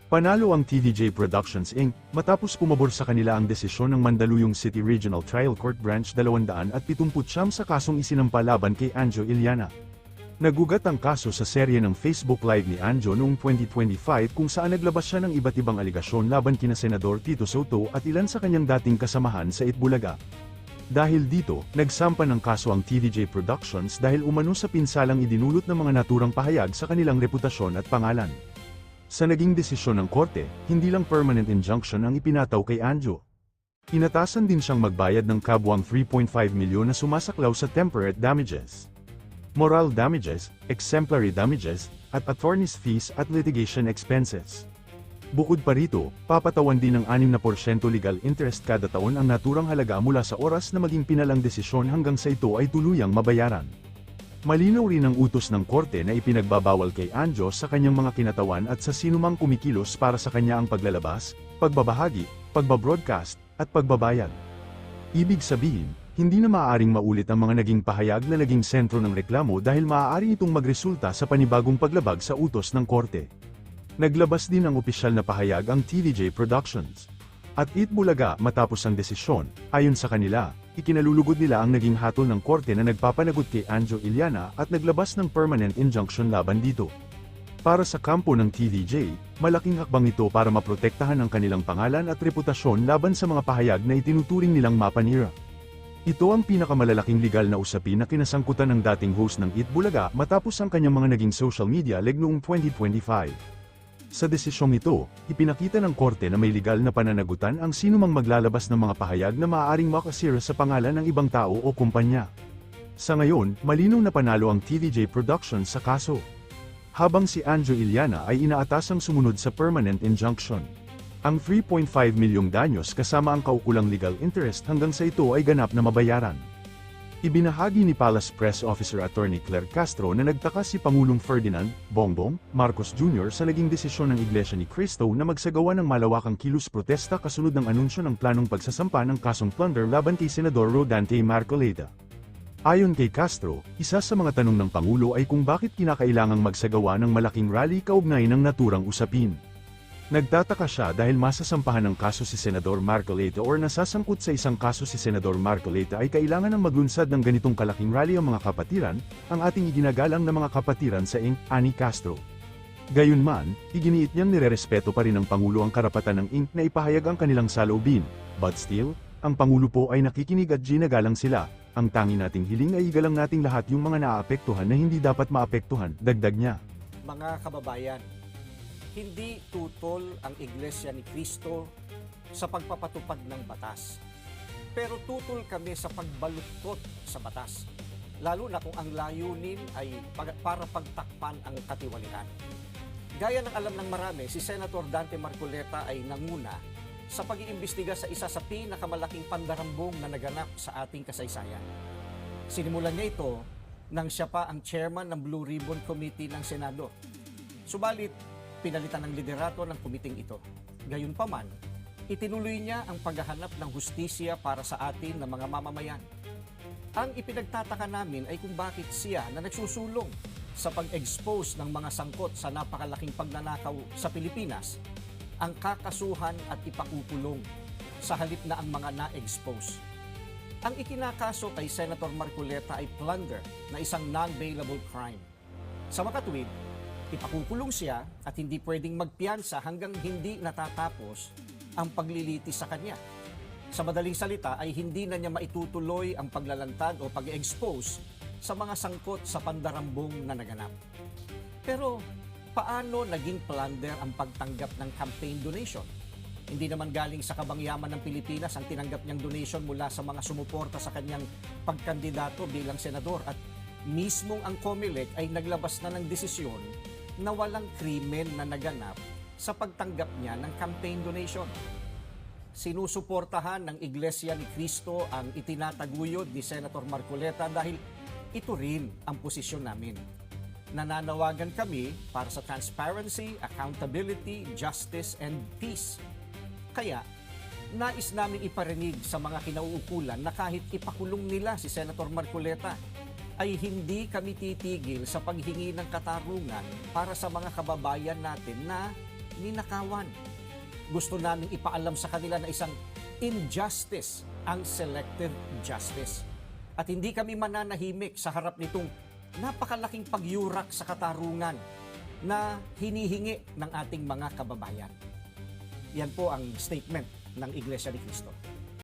Panalo ang TVJ Productions Inc. matapos pumabor sa kanila ang desisyon ng Mandaluyong City Regional Trial Court Branch 279 sa kasong isinampa laban kay Anjo Iliana. Nagugat ang kaso sa serye ng Facebook Live ni Anjo noong 2025 kung saan naglabas siya ng iba't ibang aligasyon laban kina Senador Tito Soto at ilan sa kanyang dating kasamahan sa Itbulaga. Dahil dito, nagsampa ng kaso ang TVJ Productions dahil umano sa pinsalang idinulot ng mga naturang pahayag sa kanilang reputasyon at pangalan. Sa naging desisyon ng korte, hindi lang permanent injunction ang ipinataw kay Anjo. Inatasan din siyang magbayad ng kabuang 3.5 milyon na sumasaklaw sa temperate damages, moral damages, exemplary damages, at attorney's fees at litigation expenses. Bukod pa rito, papatawan din ng 6% legal interest kada taon ang naturang halaga mula sa oras na maging pinalang desisyon hanggang sa ito ay tuluyang mabayaran. Malinaw rin ang utos ng korte na ipinagbabawal kay Anjo sa kanyang mga kinatawan at sa sinumang kumikilos para sa kanya ang paglalabas, pagbabahagi, pagbabroadcast, at pagbabayad. Ibig sabihin, hindi na maaaring maulit ang mga naging pahayag na naging sentro ng reklamo dahil maaari itong magresulta sa panibagong paglabag sa utos ng korte. Naglabas din ang opisyal na pahayag ang TVJ Productions at Itbulaga matapos ang desisyon. Ayon sa kanila, ikinalulugod nila ang naging hatol ng korte na nagpapanagot kay Anjo Iliana at naglabas ng permanent injunction laban dito. Para sa kampo ng TVJ, malaking hakbang ito para maprotektahan ang kanilang pangalan at reputasyon laban sa mga pahayag na itinuturing nilang mapanira. Ito ang pinakamalalaking legal na usapin na kinasangkutan ng dating host ng Itbulaga matapos ang kanyang mga naging social media leg noong 2025. Sa desisyong ito, ipinakita ng korte na may legal na pananagutan ang sinumang maglalabas ng mga pahayag na maaaring makasira sa pangalan ng ibang tao o kumpanya. Sa ngayon, malinaw na panalo ang TVJ Productions sa kaso, habang si Anjo Iliana ay inaatasang sumunod sa permanent injunction. Ang 3.5 milyong danyos kasama ang kaukulang legal interest hanggang sa ito ay ganap na mabayaran. Ibinahagi ni Palace Press Officer Attorney Claire Castro na nagtaka si Pangulong Ferdinand Bongbong Marcos Jr. sa naging desisyon ng Iglesia ni Cristo na magsagawa ng malawakang kilos protesta kasunod ng anunsyo ng planong pagsasampa ng kasong plunder laban kay Senador Rodante Marcoleta. Ayon kay Castro, isa sa mga tanong ng Pangulo ay kung bakit kinakailangang magsagawa ng malaking rally kaugnay ng naturang usapin. Nagtataka siya dahil masasampahan ng kaso si Senador Marcoleta or nasasangkot sa isang kaso si Senador Marcoleta ay kailangan ng maglunsad ng ganitong kalaking rally ang mga kapatiran, ang ating iginagalang na mga kapatiran sa Inc. Ani Castro. Gayunman, iginiit niyang nirerespeto pa rin ng Pangulo ang karapatan ng Inc. na ipahayag ang kanilang saloobin, but still, ang Pangulo po ay nakikinig at ginagalang sila. Ang tangi nating hiling ay igalang nating lahat yung mga naaapektuhan na hindi dapat maapektuhan, dagdag niya. Mga kababayan, hindi tutol ang Iglesia ni Cristo sa pagpapatupad ng batas. Pero tutol kami sa pagbaluktot sa batas, lalo na kung ang layunin ay para pagtakpan ang katiwalian. Gaya ng alam ng marami, si Senator Dante Marcoleta ay nanguna sa pag-iimbestiga sa isa sa pinakamalaking pandarambong na naganap sa ating kasaysayan. Sinimulan niya ito nang siya pa ang chairman ng Blue Ribbon Committee ng Senado. Subalit, pinalitan ng liderato ng kumiting ito. Gayunpaman, itinuloy niya ang paghahanap ng hustisya para sa atin ng mga mamamayan. Ang ipinagtataka namin ay kung bakit siya na nagsusulong sa pag-expose ng mga sangkot sa napakalaking pagnanakaw sa Pilipinas ang kakasuhan at ipakukulong sa halip na ang mga na-expose. Ang ikinakaso kay Senator Marcoleta ay plunder na isang non-bailable crime. Sa makatuwid, ipakukulong siya at hindi pwedeng magpiyansa hanggang hindi natatapos ang paglilitis sa kanya. Sa madaling salita ay hindi na niya maitutuloy ang paglalantad o pag-expose sa mga sangkot sa pandarambong na naganap. Pero paano naging plunder ang pagtanggap ng campaign donation? Hindi naman galing sa kabangyaman ng Pilipinas ang tinanggap niyang donation mula sa mga sumuporta sa kanyang pagkandidato bilang senador at mismong ang COMELEC ay naglabas na ng desisyon na walang krimen na naganap sa pagtanggap niya ng campaign donation. Sinusuportahan ng Iglesia ni Cristo ang itinataguyod ni Senator Marcoleta dahil ito rin ang posisyon namin. Nananawagan kami para sa transparency, accountability, justice, and peace. Kaya, nais namin iparinig sa mga kinauukulan na kahit ipakulong nila si Senator Marcoleta, ay hindi kami titigil sa paghingi ng katarungan para sa mga kababayan natin na ninakawan. Gusto naming ipaalam sa kanila na isang injustice ang selective justice. At hindi kami mananahimik sa harap nitong napakalaking pagyurak sa katarungan na hinihingi ng ating mga kababayan. Yan po ang statement ng Iglesia ni Cristo.